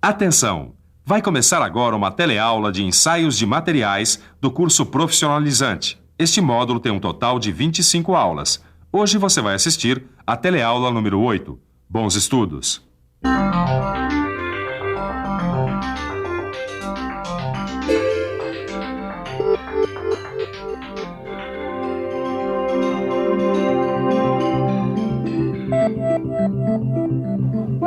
Atenção! Vai começar agora uma teleaula de ensaios de materiais do curso profissionalizante. Este módulo tem um total de 25 aulas. Hoje você vai assistir a teleaula número 8. Bons estudos!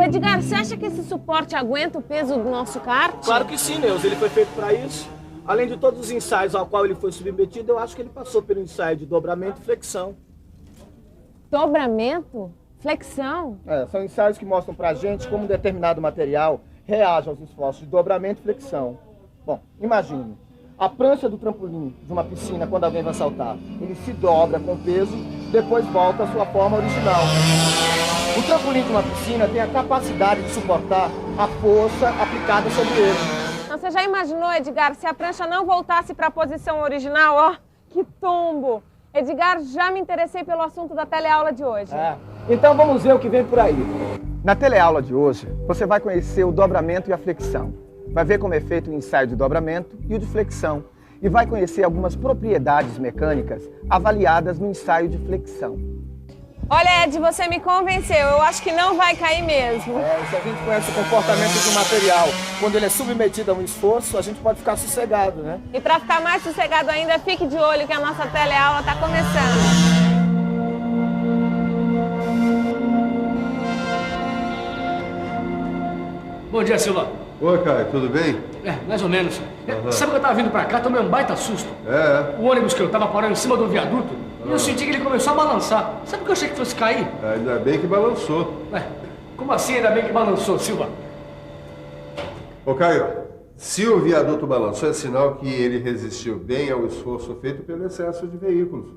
Edgar, você acha que esse suporte aguenta o peso do nosso kart? Claro que sim, Neuza. Ele foi feito para isso. Além de todos os ensaios ao qual ele foi submetido, eu acho que ele passou pelo ensaio de dobramento e flexão. Dobramento? Flexão? São ensaios que mostram pra gente como um determinado material reage aos esforços de dobramento e flexão. Bom, imagine, a prancha do trampolim de uma piscina, quando alguém vai saltar, ele se dobra com peso, depois volta à sua forma original. O trampolim de uma piscina tem a capacidade de suportar a força aplicada sobre ele. Não, você já imaginou, Edgar, se a prancha não voltasse para a posição original? Ó, que tombo! Edgar, já me interessei pelo assunto da teleaula de hoje. Então vamos ver o que vem por aí. Na teleaula de hoje, você vai conhecer o dobramento e a flexão. Vai ver como é feito o ensaio de dobramento e o de flexão. E vai conhecer algumas propriedades mecânicas avaliadas no ensaio de flexão. Olha, Ed, você me convenceu. Eu acho que não vai cair mesmo. Se a gente conhece o comportamento do material, quando ele é submetido a um esforço, a gente pode ficar sossegado, né? E para ficar mais sossegado ainda, fique de olho que a nossa teleaula está começando. Bom dia, Silva. Oi, Caio, tudo bem? Mais ou menos. Sabe que eu tava vindo pra cá, tomei um baita susto. O ônibus que eu tava parando em cima do viaduto, e eu senti que ele começou a balançar. Sabe o que eu achei que fosse cair? Ainda bem que balançou. Como assim ainda bem que balançou, Silva? Ô, Caio, se o viaduto balançou, é sinal que ele resistiu bem ao esforço feito pelo excesso de veículos.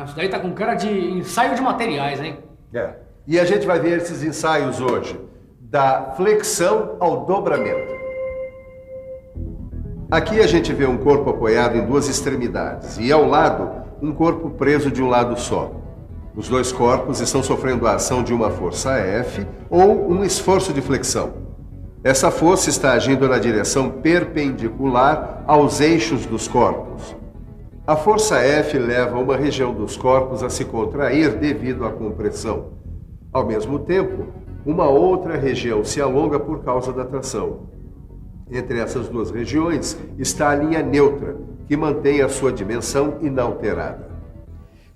Isso daí tá com cara de ensaio de materiais, hein? E a gente vai ver esses ensaios hoje, da flexão ao dobramento. Aqui a gente vê um corpo apoiado em duas extremidades e ao lado um corpo preso de um lado só. Os dois corpos estão sofrendo a ação de uma força F ou um esforço de flexão. Essa força está agindo na direção perpendicular aos eixos dos corpos. A força F leva uma região dos corpos a se contrair devido à compressão. Ao mesmo tempo, uma outra região se alonga por causa da tração. Entre essas duas regiões está a linha neutra, que mantém a sua dimensão inalterada.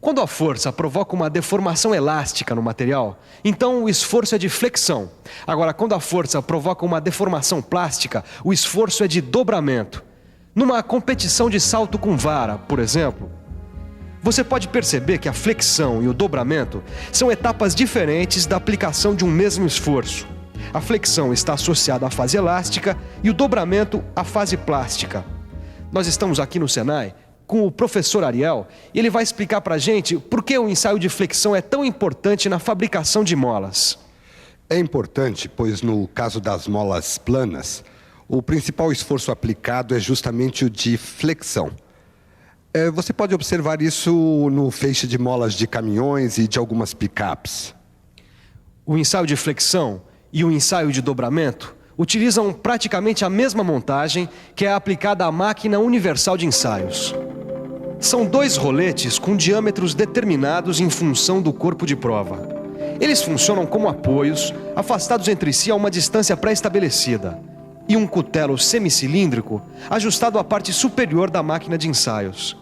Quando a força provoca uma deformação elástica no material, então o esforço é de flexão. Agora, quando a força provoca uma deformação plástica, o esforço é de dobramento. Numa competição de salto com vara, por exemplo, você pode perceber que a flexão e o dobramento são etapas diferentes da aplicação de um mesmo esforço. A flexão está associada à fase elástica e o dobramento à fase plástica. Nós estamos aqui no Senai com o professor Ariel e ele vai explicar para a gente por que o ensaio de flexão é tão importante na fabricação de molas. É importante, pois no caso das molas planas, o principal esforço aplicado é justamente o de flexão. Você pode observar isso no feixe de molas de caminhões e de algumas picapes. O ensaio de flexão e o ensaio de dobramento utilizam praticamente a mesma montagem que é aplicada à máquina universal de ensaios. São dois roletes com diâmetros determinados em função do corpo de prova. Eles funcionam como apoios, afastados entre si a uma distância pré-estabelecida, e um cutelo semicilíndrico ajustado à parte superior da máquina de ensaios.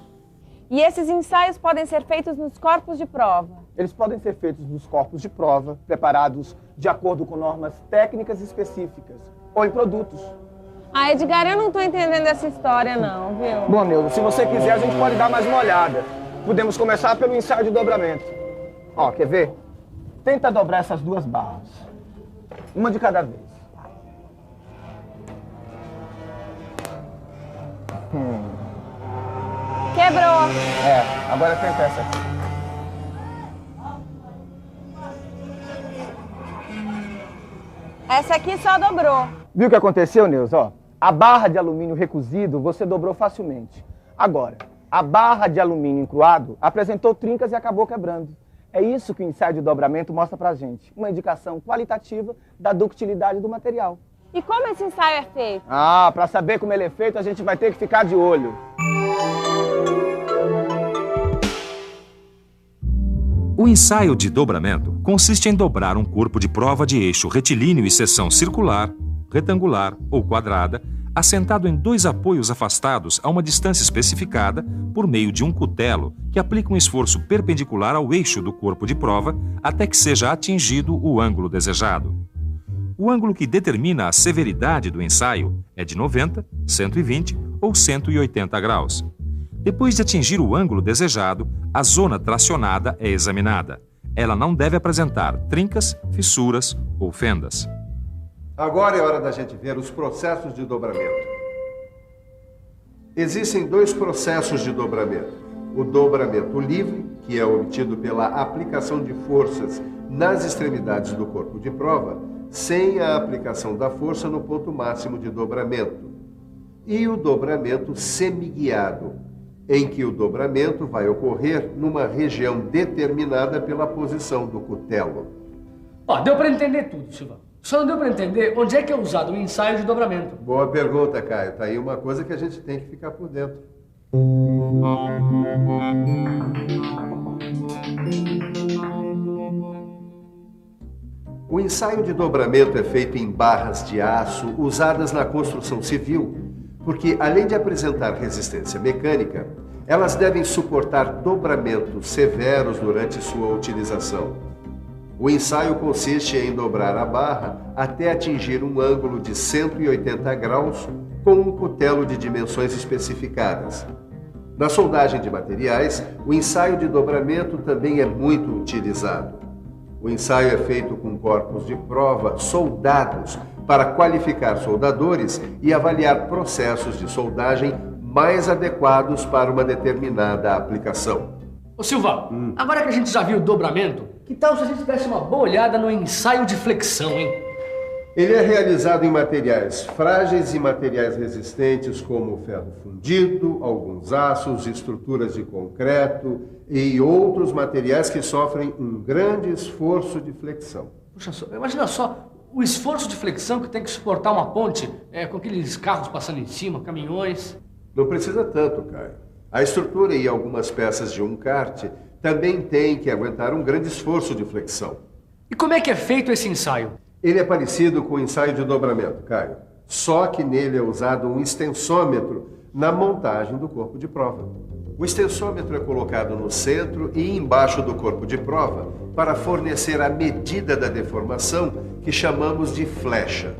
E esses ensaios podem ser feitos nos corpos de prova? Eles podem ser feitos nos corpos de prova, preparados de acordo com normas técnicas específicas, ou em produtos. Edgar, eu não estou entendendo essa história não, viu? Bom, Neuza, se você quiser, a gente pode dar mais uma olhada. Podemos começar pelo ensaio de dobramento. Quer ver? Tenta dobrar essas duas barras. Uma de cada vez. Quebrou. Agora tenta essa aqui. Essa aqui só dobrou. Viu o que aconteceu, Neuza? A barra de alumínio recozido você dobrou facilmente. Agora, a barra de alumínio encruado apresentou trincas e acabou quebrando. É isso que o ensaio de dobramento mostra pra gente. Uma indicação qualitativa da ductilidade do material. E como esse ensaio é feito? Ah, para saber como ele é feito, a gente vai ter que ficar de olho. O ensaio de dobramento consiste em dobrar um corpo de prova de eixo retilíneo e seção circular, retangular ou quadrada, assentado em 2 apoios afastados a uma distância especificada por meio de um cutelo que aplica um esforço perpendicular ao eixo do corpo de prova até que seja atingido o ângulo desejado. O ângulo que determina a severidade do ensaio é de 90, 120 ou 180 graus. Depois de atingir o ângulo desejado, a zona tracionada é examinada. Ela não deve apresentar trincas, fissuras ou fendas. Agora é hora da gente ver os processos de dobramento. Existem 2 processos de dobramento. O dobramento livre, que é obtido pela aplicação de forças nas extremidades do corpo de prova, sem a aplicação da força no ponto máximo de dobramento. E o dobramento semiguiado, em que o dobramento vai ocorrer numa região determinada pela posição do cutelo. Deu para entender tudo, Silva. Só não deu para entender onde é que é usado o ensaio de dobramento. Boa pergunta, Caio. Tá aí uma coisa que a gente tem que ficar por dentro. O ensaio de dobramento é feito em barras de aço usadas na construção civil, porque além de apresentar resistência mecânica, elas devem suportar dobramentos severos durante sua utilização. O ensaio consiste em dobrar a barra até atingir um ângulo de 180 graus com um cutelo de dimensões especificadas. Na soldagem de materiais, o ensaio de dobramento também é muito utilizado. O ensaio é feito com corpos de prova soldados para qualificar soldadores e avaliar processos de soldagem mais adequados para uma determinada aplicação. Ô Silva, agora que a gente já viu o dobramento, que tal se a gente desse uma boa olhada no ensaio de flexão, hein? Ele é realizado em materiais frágeis e materiais resistentes como ferro fundido, alguns aços, estruturas de concreto e outros materiais que sofrem um grande esforço de flexão. Puxa, imagina só o esforço de flexão que tem que suportar uma ponte com aqueles carros passando em cima, caminhões. Não precisa tanto, Caio. A estrutura e algumas peças de um kart também têm que aguentar um grande esforço de flexão. E como é que é feito esse ensaio? Ele é parecido com o ensaio de dobramento, Caio. Só que nele é usado um extensômetro na montagem do corpo de prova. O extensômetro é colocado no centro e embaixo do corpo de prova para fornecer a medida da deformação que chamamos de flecha.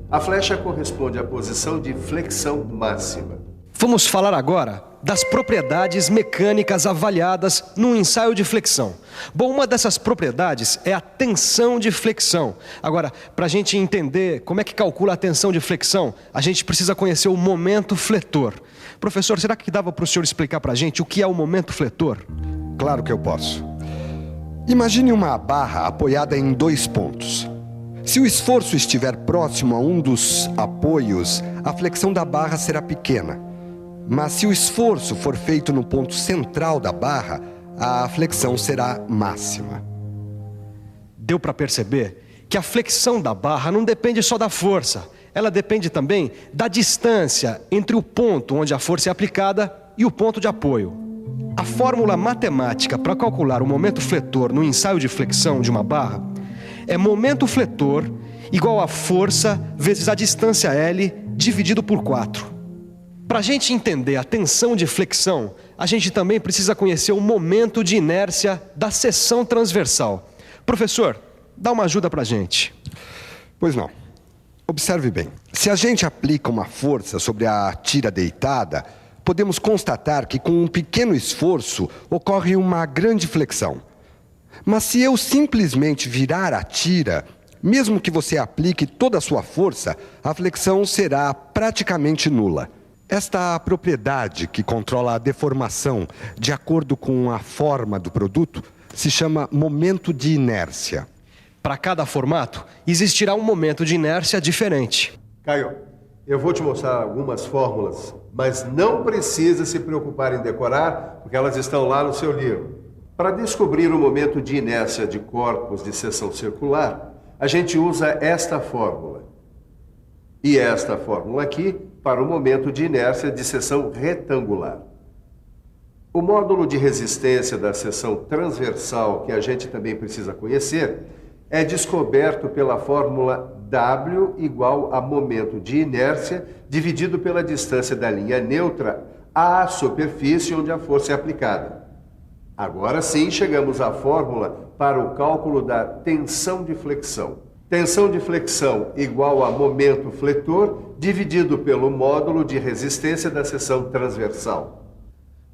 A flecha corresponde à posição de flexão máxima. Vamos falar agora das propriedades mecânicas avaliadas no ensaio de flexão. Bom, uma dessas propriedades é a tensão de flexão. Agora, para a gente entender como é que calcula a tensão de flexão, a gente precisa conhecer o momento fletor. Professor, será que dava para o senhor explicar para a gente o que é o momento fletor? Claro que eu posso. Imagine uma barra apoiada em 2 pontos. Se o esforço estiver próximo a um dos apoios, a flexão da barra será pequena. Mas se o esforço for feito no ponto central da barra, a flexão será máxima. Deu para perceber que a flexão da barra não depende só da força. Ela depende também da distância entre o ponto onde a força é aplicada e o ponto de apoio. A fórmula matemática para calcular o momento fletor no ensaio de flexão de uma barra é momento fletor igual a força vezes a distância L dividido por 4. Para a gente entender a tensão de flexão, a gente também precisa conhecer o momento de inércia da seção transversal. Professor, dá uma ajuda para a gente. Pois não. Observe bem. Se a gente aplica uma força sobre a tira deitada, podemos constatar que com um pequeno esforço ocorre uma grande flexão. Mas se eu simplesmente virar a tira, mesmo que você aplique toda a sua força, a flexão será praticamente nula. Esta propriedade que controla a deformação de acordo com a forma do produto se chama momento de inércia. Para cada formato, existirá um momento de inércia diferente. Caio, eu vou te mostrar algumas fórmulas, mas não precisa se preocupar em decorar, porque elas estão lá no seu livro. Para descobrir o momento de inércia de corpos de seção circular, a gente usa esta fórmula. E esta fórmula aqui para o momento de inércia de seção retangular. O módulo de resistência da seção transversal, que a gente também precisa conhecer, é descoberto pela fórmula W igual a momento de inércia dividido pela distância da linha neutra à superfície onde a força é aplicada. Agora sim, chegamos à fórmula para o cálculo da tensão de flexão. Tensão de flexão igual a momento fletor dividido pelo módulo de resistência da seção transversal.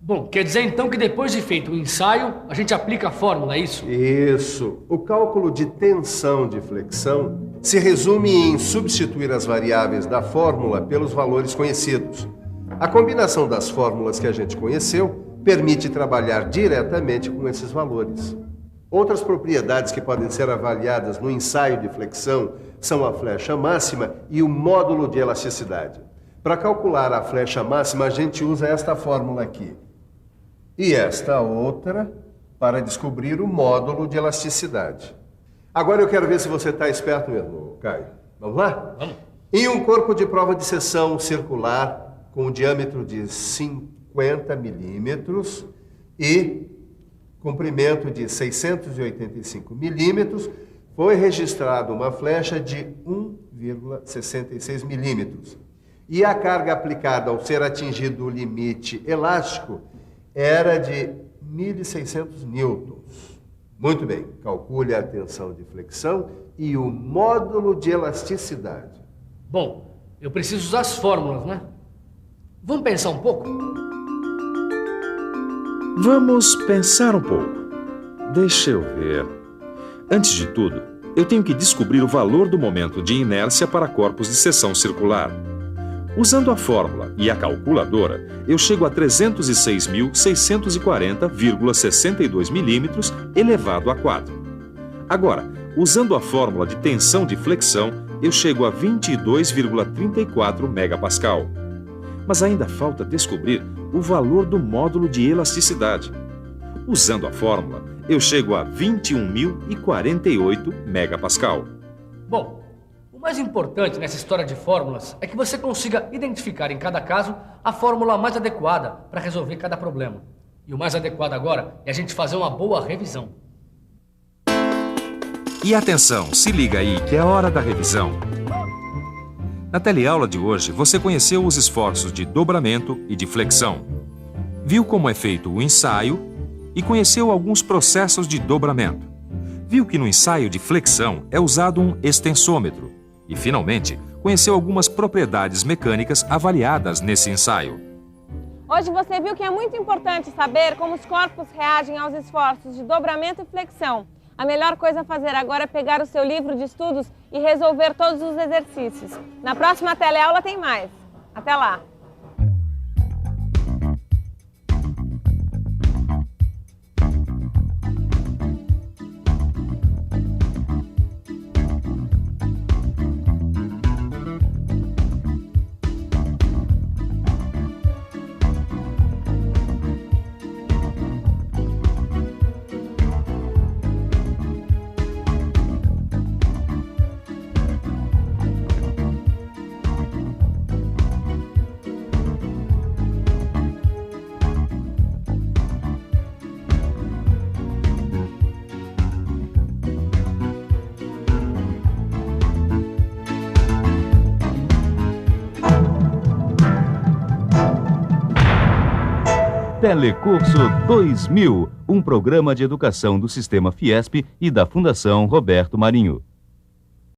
Bom, quer dizer então que depois de feito o ensaio, a gente aplica a fórmula, é isso? Isso. O cálculo de tensão de flexão se resume em substituir as variáveis da fórmula pelos valores conhecidos. A combinação das fórmulas que a gente conheceu permite trabalhar diretamente com esses valores. Outras propriedades que podem ser avaliadas no ensaio de flexão são a flecha máxima e o módulo de elasticidade. Para calcular a flecha máxima, a gente usa esta fórmula aqui. E esta outra para descobrir o módulo de elasticidade. Agora eu quero ver se você está esperto mesmo, Caio. Vamos lá? Vamos. Em um corpo de prova de seção circular com um diâmetro de 50 milímetros e comprimento de 685 milímetros, foi registrada uma flecha de 1,66 milímetros. E a carga aplicada ao ser atingido o limite elástico era de 1.600 newtons. Muito bem, calcule a tensão de flexão e o módulo de elasticidade. Bom, eu preciso usar as fórmulas, né? Vamos pensar um pouco? Vamos pensar um pouco. Deixa eu ver. Antes de tudo, eu tenho que descobrir o valor do momento de inércia para corpos de seção circular. Usando a fórmula e a calculadora, eu chego a 306.640,62 milímetros elevado a 4. Agora, usando a fórmula de tensão de flexão, eu chego a 22,34 megapascal. Mas ainda falta descobrir o valor do módulo de elasticidade. Usando a fórmula, eu chego a 21.048 megapascal. Bom, o mais importante nessa história de fórmulas é que você consiga identificar em cada caso a fórmula mais adequada para resolver cada problema. E o mais adequado agora é a gente fazer uma boa revisão. E atenção, se liga aí que é hora da revisão. Na teleaula de hoje, você conheceu os esforços de dobramento e de flexão. Viu como é feito o ensaio e conheceu alguns processos de dobramento. Viu que no ensaio de flexão é usado um extensômetro. E, finalmente, conheceu algumas propriedades mecânicas avaliadas nesse ensaio. Hoje você viu que é muito importante saber como os corpos reagem aos esforços de dobramento e flexão. A melhor coisa a fazer agora é pegar o seu livro de estudos e resolver todos os exercícios. Na próxima teleaula tem mais. Até lá! Telecurso 2000, um programa de educação do Sistema Fiesp e da Fundação Roberto Marinho.